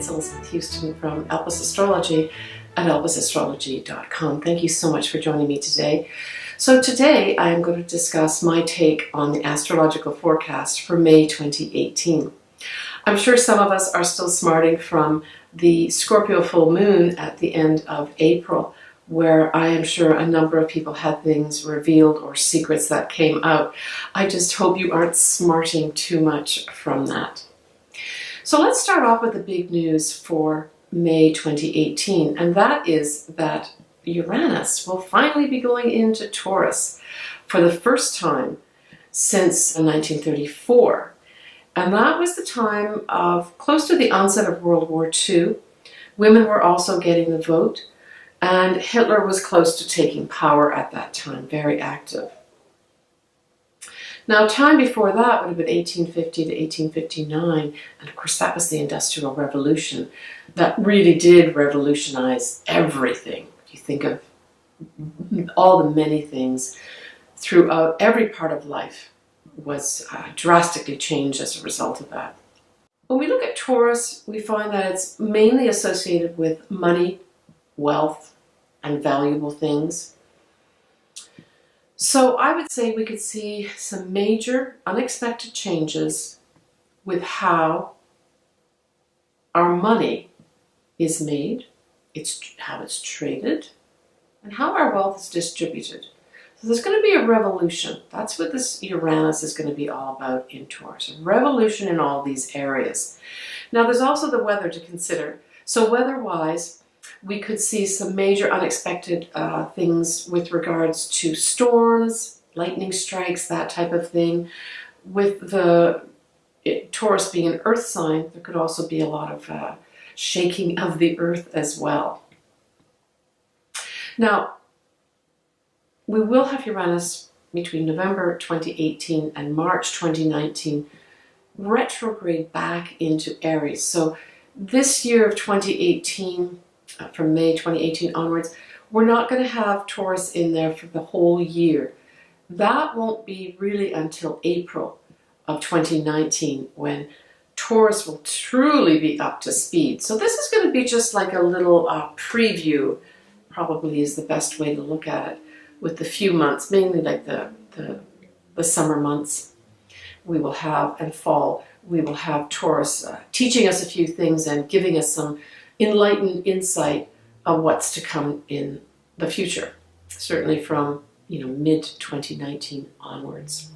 It's Elizabeth Huston from Elvis Astrology at elvisastrology.com. Thank you so much for joining me today. So today I am going to discuss my take on the astrological forecast for May 2018. I'm sure some of us are still smarting from the Scorpio full moon at the end of April, where I am sure a number of people had things revealed or secrets that came out. I just hope you aren't smarting too much from that. So let's start off with the big news for May 2018, and that is that Uranus will finally be going into Taurus for the first time since 1934. And that was the time of close to the onset of World War II. Women were also getting the vote, and Hitler was close to taking power at that time, very active. Now, time before that would have been 1850 to 1859, and of course that was the Industrial Revolution that really did revolutionize everything. If you think of all the many things throughout every part of life was drastically changed as a result of that. When we look at Taurus, we find that it's mainly associated with money, wealth, and valuable things. So I would say we could see some major unexpected changes with how our money is made, how it's traded, and how our wealth is distributed. So there's going to be a revolution. That's what this Uranus is going to be all about in Taurus. A revolution in all these areas. Now there's also the weather to consider. So weather-wise, we could see some major unexpected things with regards to storms, lightning strikes, that type of thing. With the Taurus being an earth sign, there could also be a lot of shaking of the earth as well. Now, we will have Uranus between November 2018 and March 2019 retrograde back into Aries. So this year of 2018, from May 2018 onwards, we're not going to have Taurus in there for the whole year. That won't be really until April of 2019 when Taurus will truly be up to speed. So this is going to be just like a little preview, probably is the best way to look at it, with the few months, mainly like the summer months we will have, and fall, we will have Taurus teaching us a few things and giving us some enlightened insight of what's to come in the future, certainly from mid-2019 onwards.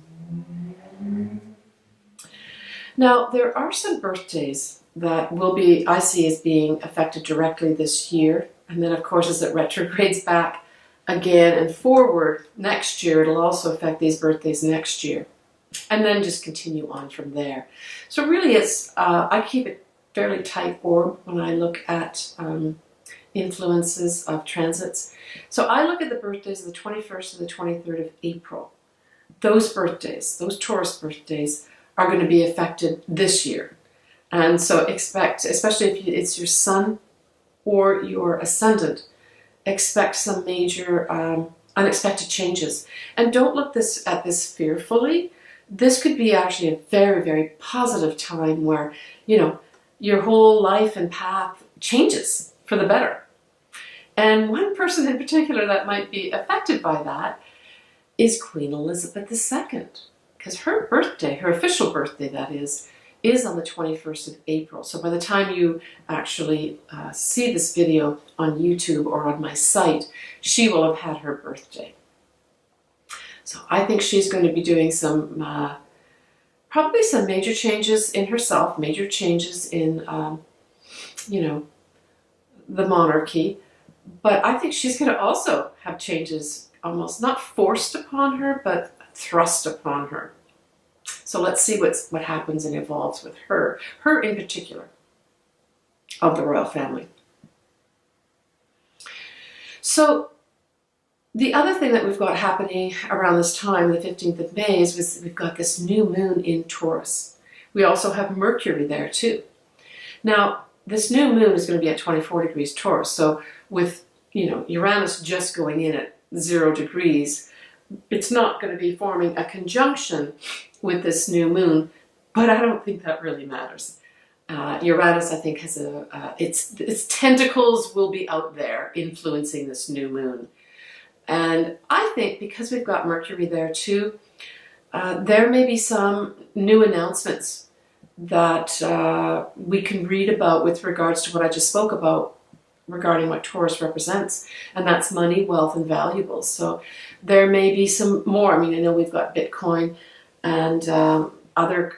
Now, there are some birthdays that will be, I see as being affected directly this year, and then of course as it retrogrades back again and forward next year, it'll also affect these birthdays next year, and then just continue on from there. So really it's, I keep it fairly tight orb when I look at influences of transits. So I look at the birthdays of the 21st and the 23rd of April. Those birthdays, those Taurus birthdays, are going to be affected this year. And so expect, especially if it's your sun or your ascendant, expect some major unexpected changes. And don't look at this fearfully. This could be actually a very, very positive time where, your whole life and path changes for the better. And one person in particular that might be affected by that is Queen Elizabeth II, because her birthday, her official birthday that is on the 21st of April. So by the time you actually see this video on YouTube or on my site, she will have had her birthday. So I think she's going to be doing some probably some major changes in herself, major changes in, the monarchy. But I think she's going to also have changes almost not forced upon her, but thrust upon her. So let's see what happens and evolves with her in particular, of the royal family. So the other thing that we've got happening around this time, the 15th of May, is we've got this new moon in Taurus. We also have Mercury there too. Now, this new moon is going to be at 24 degrees Taurus. So with, Uranus just going in at 0 degrees, it's not going to be forming a conjunction with this new moon, but I don't think that really matters. Uranus, I think, has its tentacles will be out there influencing this new moon. And I think because we've got Mercury there too, there may be some new announcements that we can read about with regards to what I just spoke about regarding what Taurus represents, and that's money, wealth, and valuables. So there may be some more. I mean, I know we've got Bitcoin and other,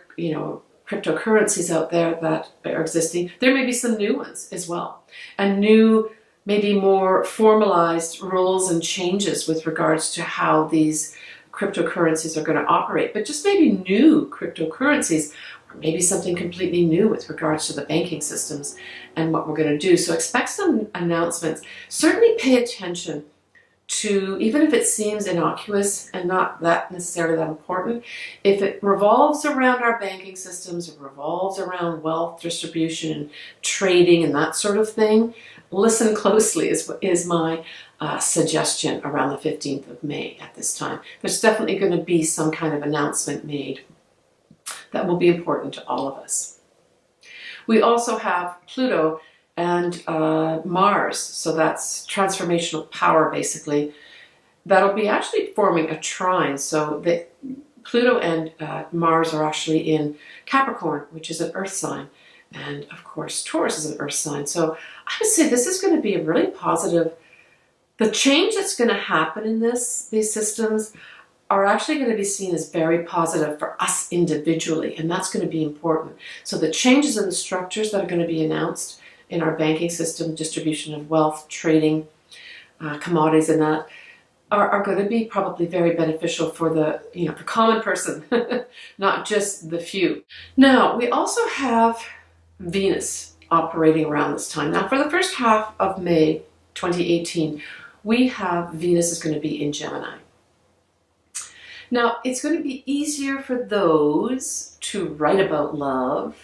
cryptocurrencies out there that are existing. There may be some new ones as well, and new, maybe more formalized rules and changes with regards to how these cryptocurrencies are going to operate, but just maybe new cryptocurrencies, or maybe something completely new with regards to the banking systems and what we're going to do. So expect some announcements. Certainly pay attention to, even if it seems innocuous and not that necessarily that important, if it revolves around our banking systems, it revolves around wealth distribution and trading and that sort of thing, listen closely is my suggestion around the 15th of May at this time. There's definitely going to be some kind of announcement made that will be important to all of us. We also have Pluto and Mars, so that's transformational power basically. That'll be actually forming a trine, so that Pluto and Mars are actually in Capricorn, which is an earth sign, and of course Taurus is an earth sign. So I would say this is going to be a really positive, the change that's going to happen in these systems are actually going to be seen as very positive for us individually, and that's going to be important. So the changes in the structures that are going to be announced in our banking system, distribution of wealth, trading, commodities, and that are going to be probably very beneficial for the common person, not just the few. Now, we also have Venus operating around this time. Now, for the first half of May 2018, we have Venus is going to be in Gemini. Now, it's going to be easier for those to write about love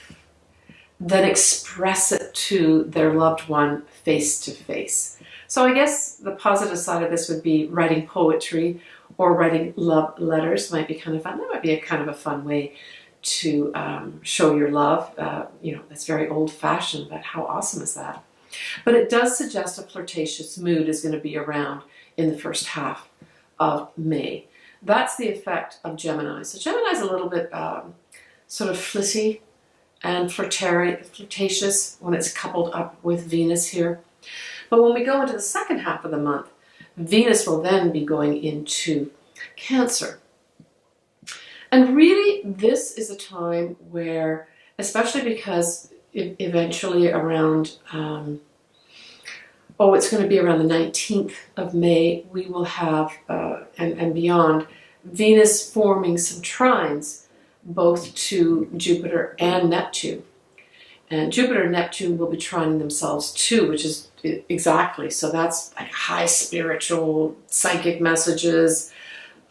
than express it to their loved one face to face. So I guess the positive side of this would be writing poetry or writing love letters might be kind of fun. That might be a kind of a fun way to show your love. That's very old-fashioned, but how awesome is that? But it does suggest a flirtatious mood is going to be around in the first half of May. That's the effect of Gemini. So Gemini is a little bit sort of flitty and flirtatious when it's coupled up with Venus here. But when we go into the second half of the month, Venus will then be going into Cancer. And really, this is a time where, especially because eventually around, it's going to be around the 19th of May, we will have, and beyond, Venus forming some trines both to Jupiter and Neptune. And Jupiter and Neptune will be trining themselves too, which is exactly, so that's like high spiritual, psychic messages.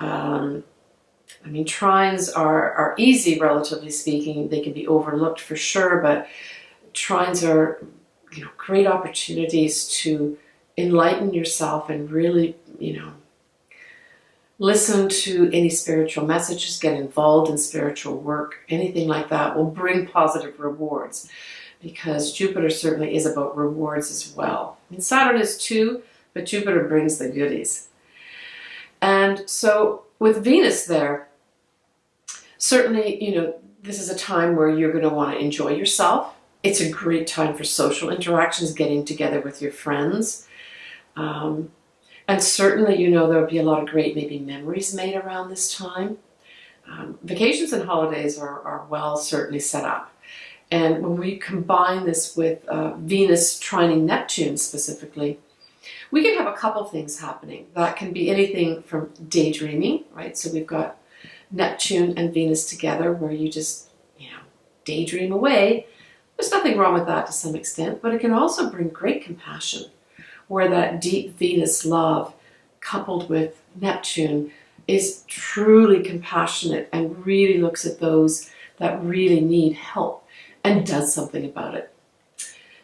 Trines are easy, relatively speaking. They can be overlooked for sure, but trines are, great opportunities to enlighten yourself and really, listen to any spiritual messages, get involved in spiritual work, anything like that will bring positive rewards, because Jupiter certainly is about rewards as well. Saturn is too, but Jupiter brings the goodies. And so with Venus there, certainly, this is a time where you're going to want to enjoy yourself. It's a great time for social interactions, getting together with your friends. And certainly, there'll be a lot of great maybe memories made around this time. Vacations and holidays are well certainly set up. And when we combine this with Venus trining Neptune specifically, we can have a couple things happening. That can be anything from daydreaming, right? So we've got Neptune and Venus together where you just, daydream away. There's nothing wrong with that to some extent, but it can also bring great compassion, where that deep Venus love coupled with Neptune is truly compassionate and really looks at those that really need help and does something about it.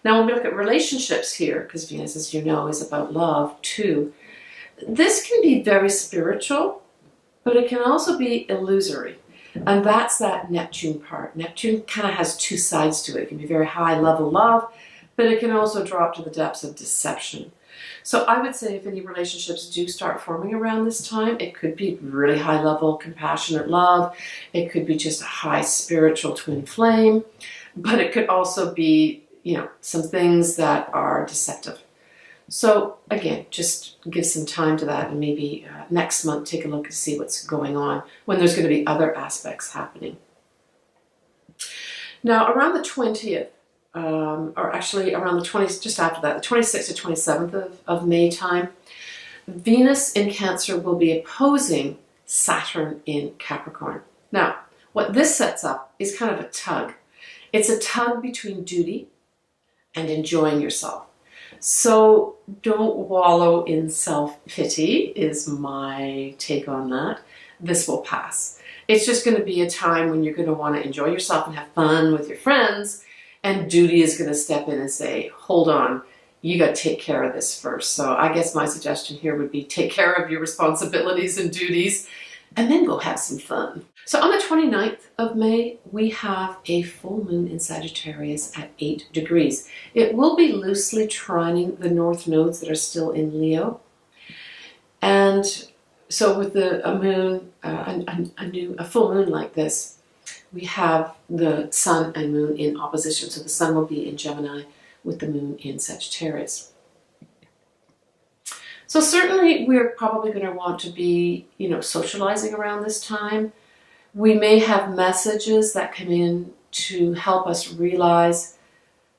Now, when we look at relationships here, because Venus, as you know, is about love too, this can be very spiritual, but it can also be illusory. And that's that Neptune part. Neptune kind of has two sides to it. It can be very high level love, but it can also drop to the depths of deception. So I would say if any relationships do start forming around this time, it could be really high level compassionate love. It could be just a high spiritual twin flame, but it could also be, some things that are deceptive. So again, just give some time to that, and maybe next month take a look and see what's going on when there's going to be other aspects happening. Now around the 20th, or actually around the 20th, just after that, the 26th to 27th of May time, Venus in Cancer will be opposing Saturn in Capricorn. Now, what this sets up is kind of a tug. It's a tug between duty and enjoying yourself. So don't wallow in self-pity is my take on that. This will pass. It's just going to be a time when you're going to want to enjoy yourself and have fun with your friends, and duty is going to step in and say, hold on, you got to take care of this first. So I guess my suggestion here would be take care of your responsibilities and duties and then go have some fun. So on the 29th of May, we have a full moon in Sagittarius at 8 degrees. It will be loosely trining the north nodes that are still in Leo. And so with a full moon like this, we have the sun and moon in opposition. So the sun will be in Gemini with the moon in Sagittarius. So certainly we're probably going to want to be, socializing around this time. We may have messages that come in to help us realize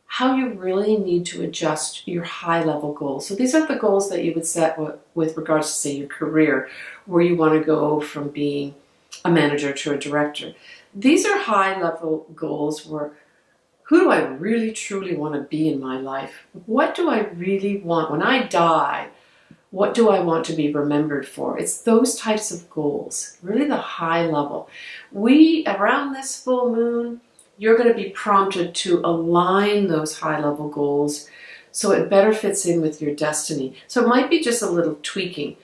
how you really need to adjust your high-level goals. So these are the goals that you would set with regards to, say, your career, where you want to go from being a manager to a director. These are high-level goals where, who do I really truly want to be in my life? What do I really want? When I die, what do I want to be remembered for? It's those types of goals, really the high level. Around this full moon, you're going to be prompted to align those high level goals so it better fits in with your destiny. So it might be just a little tweaking.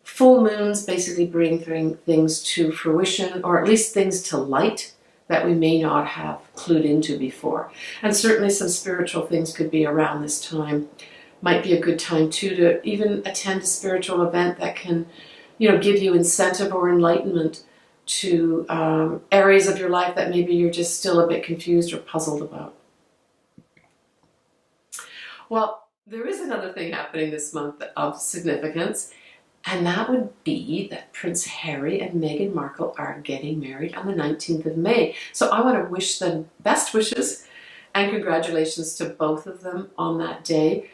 Full moons basically bring things to fruition, or at least things to light that we may not have clued into before. And certainly some spiritual things could be around this time. Might be a good time too to even attend a spiritual event that can, give you incentive or enlightenment to areas of your life that maybe you're just still a bit confused or puzzled about. Well, there is another thing happening this month of significance, and that would be that Prince Harry and Meghan Markle are getting married on the 19th of May. So I want to wish them best wishes and congratulations to both of them on that day.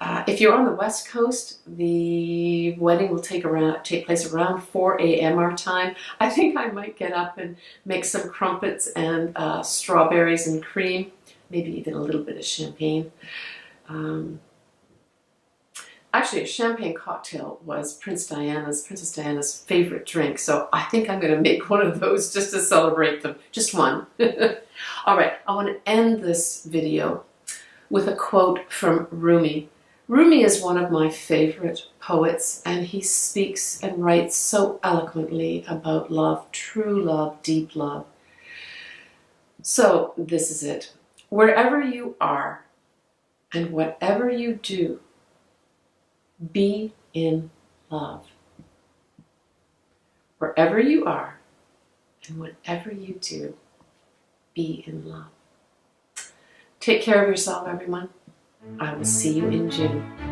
If you're on the West Coast, the wedding will take place around 4 a.m. our time. I think I might get up and make some crumpets and strawberries and cream, maybe even a little bit of champagne. Actually, a champagne cocktail was Princess Diana's favorite drink, so I think I'm going to make one of those just to celebrate them. Just one. All right, I want to end this video with a quote from Rumi. Rumi is one of my favorite poets, and he speaks and writes so eloquently about love, true love, deep love. So this is it. Wherever you are and whatever you do, be in love. Wherever you are and whatever you do, be in love. Take care of yourself, everyone. I will see you in June.